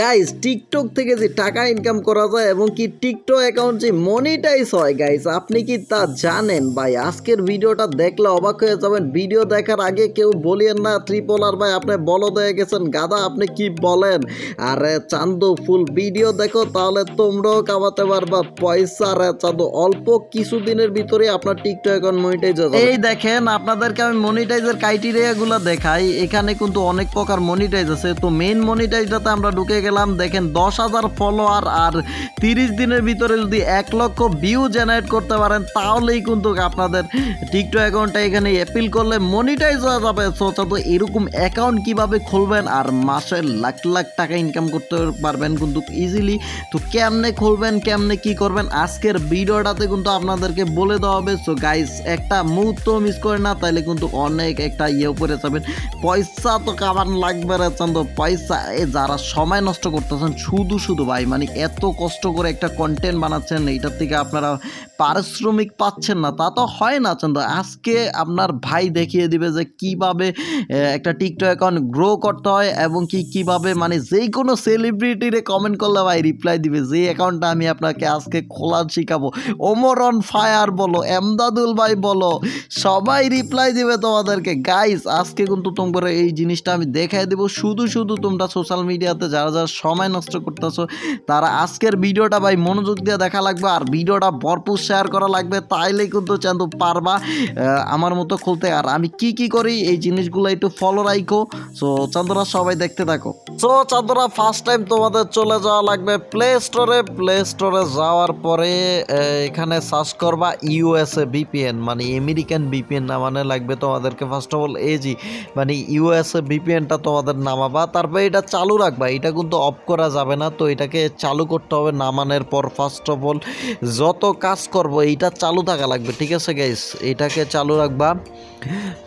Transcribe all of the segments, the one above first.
Guys TikTok থেকে যে টাকা ইনকাম করা যায় এবং কি টিকটক অ্যাকাউন্ট যে মনিটাইজ হয় গাইস, আপনি কি তা জানেন? ভাই আজকের ভিডিওটা দেখলে অবাক হয়ে যাবেন। ভিডিও দেখার আগে কেউ বলিয়েন না ট্রিপলার ভাই আপনি বলদ হয়ে গেছেন, গাদা আপনি কি বলেন? আরে চান্দু ফুল ভিডিও দেখো তাহলে তোমরাও কামাতে পারবা পয়সা। রে চান্দু অল্প কিছুদিনের ভিতরে আপনার টিকটক অ্যাকাউন্ট মনিটাইজ হয়ে যাবে। এই দেখেন আপনাদেরকে আমি মনিটাইজের ক্রাইটেরিয়াগুলো দেখাই। এখানে কিন্তু অনেক প্রকার মনিটাইজ আছে। তো মেইন মনিটাইজটাতে আমরা ঢুকে গেলাম। দেখেন 10,000 ফলোয়ার আর 30 দিনের ভিতরে যদি 1 লক্ষ ভিউ জেনারেট করতে পারেন তাহলেই কিন্তু আপনাদের টিকটক অ্যাকাউন্টটা এখানে অ্যাপিল করলে মনিটাইজ হয়ে যাবে। তো এরকম অ্যাকাউন্ট কিভাবে খুলবেন আর মাসে লাখ লাখ টাকা ইনকাম করতে পারবেন কিন্তু ইজিলি। তো কেমনে খুলবেন, কেমনে কি করবেন আজকের ভিডিওটাতে কিন্তু আপনাদেরকে বলে দেওয়া হবে। সো গাইস একটা মুহূর্ত মিস করে না, তাইলে কিন্তু অনেক একটা উপরে যাবেন। পয়সা তো কামান লাগবে রে চান্দ, পয়সা যারা সময় নষ্ট করতেছেন শুধু ভাই, মানে এত কষ্ট করে একটা কন্টেন্ট বানাচ্ছেন, এইটার থেকে আপনারা পারিশ্রমিক পাচ্ছেন না, তা তো হয় না চান্দ। আজকে আপনার ভাই দেখিয়ে দিবে যে কিভাবে একটা টিকটক অ্যাকাউন্ট গ্রো করতে হয় এবং কিভাবে মানে যেই কোনো সেলিব্রিটিরে কমেন্ট করলে ভাই রিপ্লাই দিবে। যে অ্যাকাউন্টটা আমি আপনাকে আজকে খোলা শিখাবো, ওমর অন ফায়ার বলো, এমদাদুল ভাই বলো, সবাই রিপ্লাই দিবে তোমাদেরকে। গাইস আজকে কিন্তু তোমরা এই জিনিসটা আমি দেখাই দেবো। শুধু তোমরা সোশ্যাল মিডিয়াতে যারা যারা সময় নষ্ট করতেছো তারা আজকের ভিডিওটা ভাই মনোযোগ দিয়ে দেখা লাগবে আর ভিডিওটা ভরপুর শেয়ার করা লাগবে, তাইলেই কিন্তু চান্দু পারবা আমার মতো খুলতে। আর আমি কি করি এই জিনিসগুলো একটু ফলো রাখো। সো চান্দুরা সবাই দেখতে থাকো। সো চান্দুরা ফার্স্ট টাইম তোমাদের চলে যাওয়া লাগবে প্লে স্টোরে যাওয়ার পরে এখানে সার্চ করবা ইউএসএ ভিপিএন, মানে আমেরিকান ভিপিএন নামানো লাগবে তোমাদেরকে। ফার্স্ট অফ অল এজি মানে ইউএসএ ভিপিএনটা তোমাদের নামাবা, তারপরে এটা চালু রাখবা। এটা কিন্তু অফ করা যাবে না, তো এটাকে চালু করতে হবে। নামানোর পর ফার্স্ট অফ অল যত কাজ করবো এইটা চালু থাকা লাগবে, ঠিক আছে গাইস? এটাকে চালু রাখবা।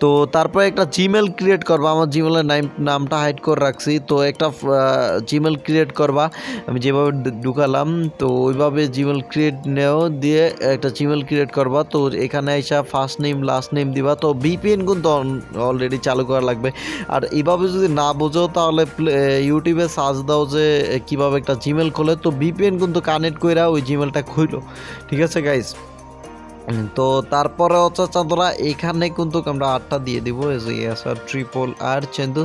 তো তারপরে একটা জিমেল ক্রিয়েট করবা। আমার জিমেলের নামটা হাইড করে রাখছি। তো একটা জিমেল ক্রিয়েট করবা, আমি যেভাবে ঢুকালাম তো ওইভাবে জিমেল ক্রিয়েট নেও, দিয়ে একটা জিমেল ক্রিয়েট করবা। তো এখানে এসে ফার্স্ট নেম লাস্ট নেম দিবা। তো ভিপিএন কিন্তু অলরেডি চালু করা লাগবে। আর এইভাবে যদি না বোঝো তাহলে ইউটিউবে সার্চ দাও যে কীভাবে একটা জিমেল খোলে। তো ভিপিএন কিন্তু কানেক্ট কইরা ওই জিমেলটা খুইলো, ঠিক আছে গাইস? তো তারপরে হচ্ছে চাঁদরা এখানে কিন্তু আমরা আটটা দিয়ে দিব ট্রিপল আর চেন্দু।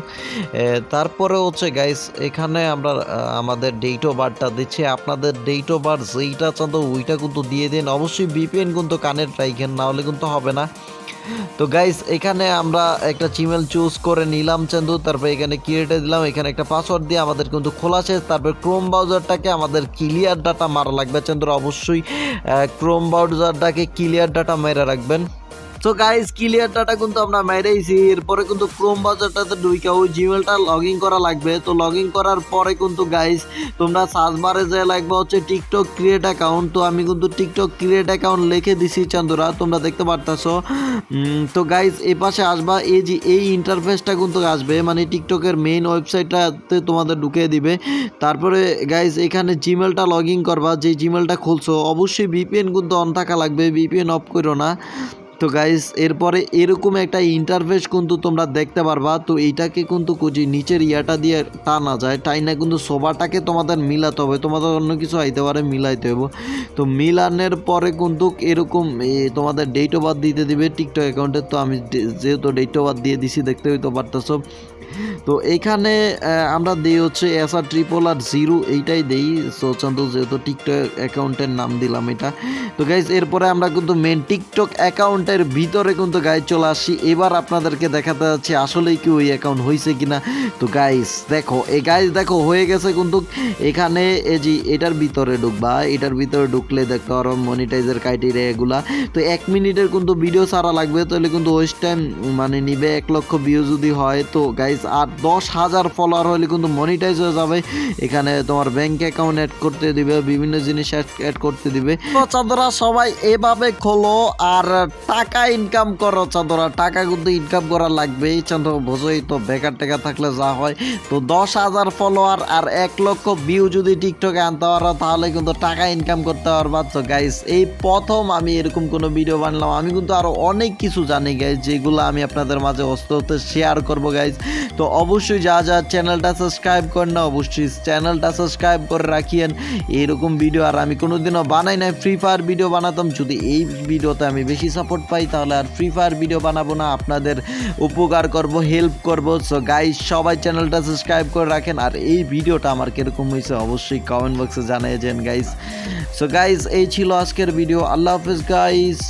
তারপরে হচ্ছে গাইস এখানে আমরা আমাদের ডেট অফ বার্থটা দিচ্ছি। আপনাদের ডেট অফ বার্থ যেইটা চাঁদো ওইটা কিন্তু দিয়ে দিন। অবশ্যই ভিপিএন কিন্তু কানেক্ট রাখেন, না হলে কিন্তু হবে না। তো গাইস এখানে আমরা একটা জিমেল চুজ করে নিলাম চান্দু, তারপরে এখানে ক্রিয়েটে দিলাম, এখানে একটা পাসওয়ার্ড দিয়ে আমাদের কিন্তু খোলা শেষ। তারপর ক্রোম ব্রাউজারটাকে আমাদের ক্লিয়ার ডাটা মারা লাগবে চান্দুরা, অবশ্যই ক্রোম ব্রাউজারটাকে ক্লিয়ার ডাটা মেরে রাখবেন। তো গাইস ক্লিয়ার ডাটা কিন্তু আমরা মেরেইছি। এরপরে কিন্তু ক্রোম ব্রাউজারটাতে ঢুকে ওই জিমেলটা লগ ইন করা লাগবে। তো লগ ইন করার পরে কিন্তু গাইস তোমরা সার্চ বারে যে লাগবে হচ্ছে টিকটক ক্রিয়েট অ্যাকাউন্ট। তো আমি কিন্তু টিকটক ক্রিয়েট অ্যাকাউন্ট লিখে দিছি চান্দুরা, তোমরা দেখতে পারতেছো। তো গাইস এই পাশে আসবা, এই ইন্টারফেসটা কিন্তু আসবে, মানে টিকটকের মেইন ওয়েবসাইটটাতে তোমাদের ঢুকিয়ে দিবে। তারপরে গাইস এখানে জিমেলটা লগ ইন করবা, যে জিমেলটা খুলছো অবশ্যই ভিপিএন কিন্তু অন থাকা লাগবে, ভিপিএন অফ করো না। তো গাইস এরপরে এরকম একটা ইন্টারফেস কিন্তু তোমরা দেখতে পারবা। তো এইটাকে কিন্তু নিচের ইয়াটা দিয়ে টানা যায়, তাই না কিন্তু সোফাটাকে তোমাদের মিলাতে হবে, তোমাদের অন্য কিছু আইতে পারে মিলাইতে হবে। তো মিলানের পরে কিন্তু এরকম তোমাদের ডেট অফ বার্থ দিতে দিবে টিকটক অ্যাকাউন্টে। তো আমি যেহেতু ডেট অফ বার্থ দিয়ে দিছি দেখতে হইতে পারতেছো। তো এইখানে আমরা দিই হচ্ছে SR000 এইটাই দেই। সো চান্দু যেহেতু টিকটক অ্যাকাউন্টের নাম দিলাম এটা। তো গাইজ এরপরে আমরা কিন্তু মেন টিকটক অ্যাকাউন্টের ভিতরে কিন্তু গাইজ চলে আসি। এবার আপনাদেরকে দেখাতে যাচ্ছি আসলেই কি ওই অ্যাকাউন্ট হয়েছে কিনা। তো গাইজ দেখো দেখো হয়ে গেছে কিন্তু। এখানে এই যে এটার ভিতরে ঢুকবা, এটার ভিতরে ঢুকলে দেখতে পারো মনিটাইজের ক্রাইটেরিয়া এগুলা। তো 1 মিনিটের কিন্তু ভিডিও ছাড়া লাগবে, তাহলে কিন্তু ওয়েস্ট টাইম মানে নিবে। 1 লক্ষ ভিউ যদি হয় তো গাইজ আর 10,000 ফলোয়ার হলে কিন্তু মনিটাইজ হয়ে যাবে। এখানে তোমার ব্যাংক অ্যাকাউন্ট অ্যাড করতে দিবে, বিভিন্ন জিনিস অ্যাড করতে দিবে। তো চাঁদরা সবাই এভাবে খোলো আর টাকা ইনকাম করো চাঁদরা, টাকা কিন্তু ইনকাম করা লাগবে। চাঁদো বোঝোই তো, বেকার টেকা থাকলে যা হয়। তো 10,000 ফলোয়ার আর 1 লক্ষ ভিউ যদি টিকটকে আনতে পারো তাহলে কিন্তু টাকা ইনকাম করতে পারবা। তো গাইস এই প্রথম আমি এরকম কোনো ভিডিও বানালাম। আমি কিন্তু আরো অনেক কিছু জানি গাইস, যেগুলো আমি আপনাদের মাঝে অস্তে শেয়ার করবো গাইস। তো অবশ্যই যা যা চ্যানেলটা সাবস্ক্রাইব করেন না অবশ্যই চ্যানেলটা সাবস্ক্রাইব করে রাখিয়েন। এরকম ভিডিও আর আমি কোনোদিনও বানাই নাই, ফ্রি ফায়ার ভিডিও বানাতাম, যদি এই ভিডিওতে আমি বেশি সাপোর্ট পাই তাহলে আর ফ্রি ফায়ার ভিডিও বানাবো না, আপনাদের উপকার করব, হেল্প করব। সো গাইস সবাই চ্যানেলটা সাবস্ক্রাইব করে রাখেন, আর এই ভিডিওটা আমার কিরকম হয়েছে অবশ্যই কমেন্ট বক্সে জানিয়ে যান গাইস। সো গাইস এই ছিল আজকের ভিডিও, আল্লাহ হাফেজ গাইস।